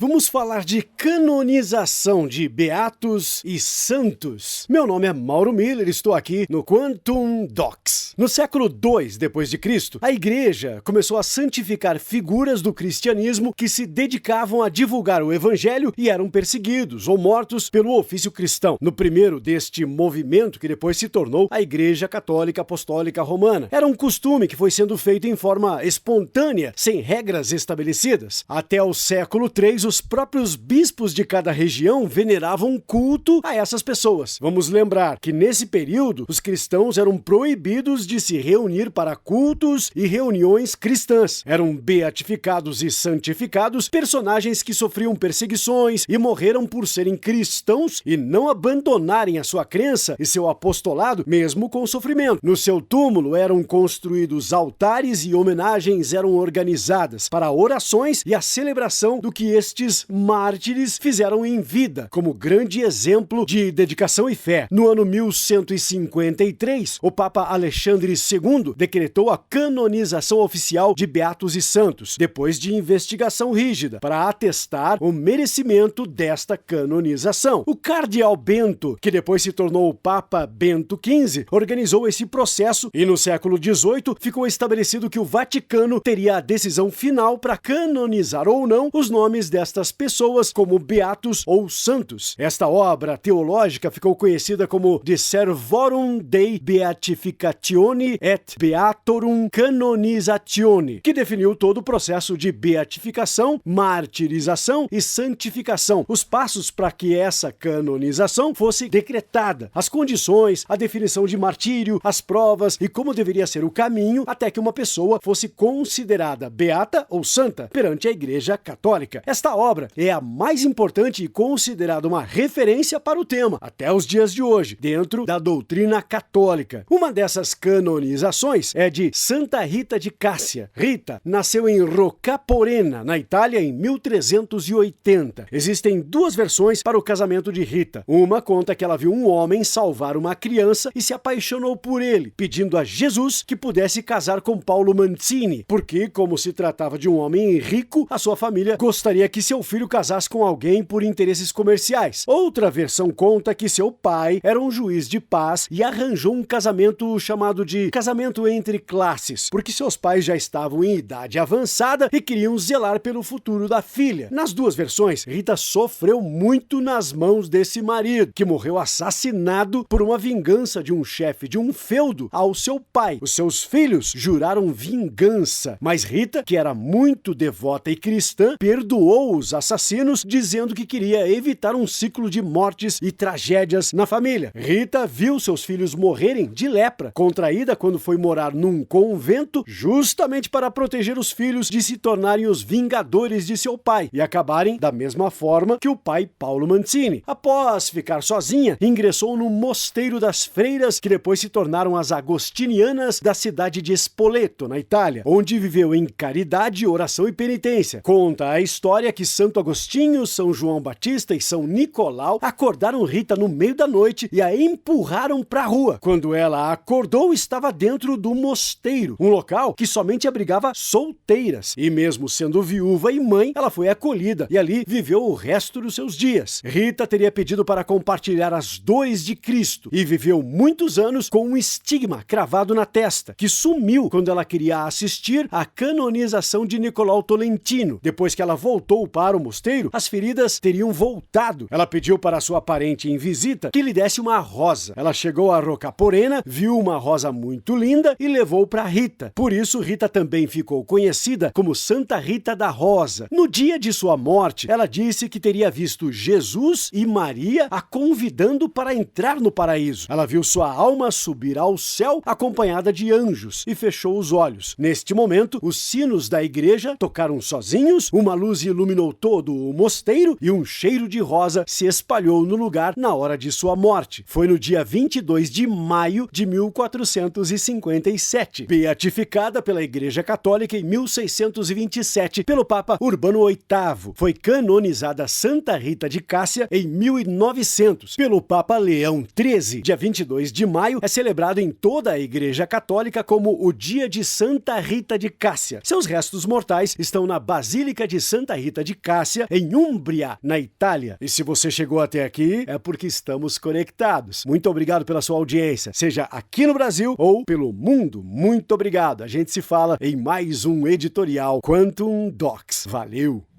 Vamos falar de canonização de beatos e santos. Meu nome é Mauro Miller, estou aqui no Quantum Docs. No século II d.C., a igreja começou a santificar figuras do cristianismo que se dedicavam a divulgar o evangelho e eram perseguidos ou mortos pelo ofício cristão. No primeiro deste movimento, que depois se tornou a Igreja Católica Apostólica Romana. Era um costume que foi sendo feito em forma espontânea, sem regras estabelecidas. Até o século III, os próprios bispos de cada região veneravam culto a essas pessoas. Vamos lembrar que nesse período, os cristãos eram proibidos de se reunir para cultos e reuniões cristãs. Eram beatificados e santificados personagens que sofriam perseguições e morreram por serem cristãos e não abandonarem a sua crença e seu apostolado, mesmo com sofrimento. No seu túmulo eram construídos altares e homenagens eram organizadas para orações e a celebração do que estes mártires fizeram em vida, como grande exemplo de dedicação e fé. No ano 1153, o Papa Alexandre II decretou a canonização oficial de beatos e santos, depois de investigação rígida, para atestar o merecimento desta canonização. O cardeal Bento, que depois se tornou o Papa Bento XV, organizou esse processo e no século XVIII ficou estabelecido que o Vaticano teria a decisão final para canonizar ou não os nomes destas pessoas como beatos ou santos. Esta obra teológica ficou conhecida como De Servorum Dei Beatificatione et Beatorum Canonizatione, que definiu todo o processo de beatificação, martirização e santificação, os passos para que essa canonização fosse decretada, as condições, a definição de martírio, as provas e como deveria ser o caminho até que uma pessoa fosse considerada beata ou santa perante a Igreja Católica. Esta obra é a mais importante e considerada uma referência para o tema, até os dias de hoje, dentro da doutrina católica. Uma dessas canonizações é de Santa Rita de Cássia. Rita nasceu em Roccaporena, na Itália, em 1380. Existem duas versões para o casamento de Rita. Uma conta que ela viu um homem salvar uma criança e se apaixonou por ele, pedindo a Jesus que pudesse casar com Paulo Mancini, porque, como se tratava de um homem rico, a sua família gostaria que seu filho casasse com alguém por interesses comerciais. Outra versão conta que seu pai era um juiz de paz e arranjou um casamento chamado de casamento entre classes, porque seus pais já estavam em idade avançada e queriam zelar pelo futuro da filha. Nas duas versões, Rita sofreu muito nas mãos desse marido, que morreu assassinado por uma vingança de um chefe de um feudo ao seu pai. Os seus filhos juraram vingança, mas Rita, que era muito devota e cristã, perdoou os assassinos, dizendo que queria evitar um ciclo de mortes e tragédias na família. Rita viu seus filhos morrerem de lepra, contraída quando foi morar num convento, justamente para proteger os filhos de se tornarem os vingadores de seu pai e acabarem da mesma forma que o pai Paulo Mancini. Após ficar sozinha, ingressou no Mosteiro das Freiras, que depois se tornaram as Agostinianas da cidade de Spoleto, na Itália, onde viveu em caridade, oração e penitência. Conta a história que Santo Agostinho, São João Batista e São Nicolau acordaram Rita no meio da noite e a empurraram para a rua. Quando ela acordou, estava dentro do mosteiro, um local que somente abrigava solteiras. E mesmo sendo viúva e mãe, ela foi acolhida e ali viveu o resto dos seus dias. Rita teria pedido para compartilhar as dores de Cristo e viveu muitos anos com um estigma cravado na testa, que sumiu quando ela queria assistir à canonização de Nicolau Tolentino. Depois que ela voltou para o mosteiro, as feridas teriam voltado. Ela pediu para sua parente em visita que lhe desse uma rosa. Ela chegou a Roccaporena, viu uma rosa muito linda e levou para Rita. Por isso, Rita também ficou conhecida como Santa Rita da Rosa. No dia de sua morte, ela disse que teria visto Jesus e Maria a convidando para entrar no paraíso. Ela viu sua alma subir ao céu acompanhada de anjos e fechou os olhos. Neste momento, os sinos da igreja tocaram sozinhos, uma luz iluminou todo o mosteiro e um cheiro de rosa se espalhou no lugar na hora de sua morte. Foi no dia 22 de maio de 1457, beatificada pela Igreja Católica em 1627 pelo Papa Urbano VIII. Foi canonizada Santa Rita de Cássia em 1900 pelo Papa Leão XIII. Dia 22 de maio é celebrado em toda a Igreja Católica como o Dia de Santa Rita de Cássia. Seus restos mortais estão na Basílica de Santa Rita de de Cássia, em Úmbria, na Itália. E se você chegou até aqui, é porque estamos conectados. Muito obrigado pela sua audiência, seja aqui no Brasil ou pelo mundo. Muito obrigado. A gente se fala em mais um editorial Quantum Docs. Valeu!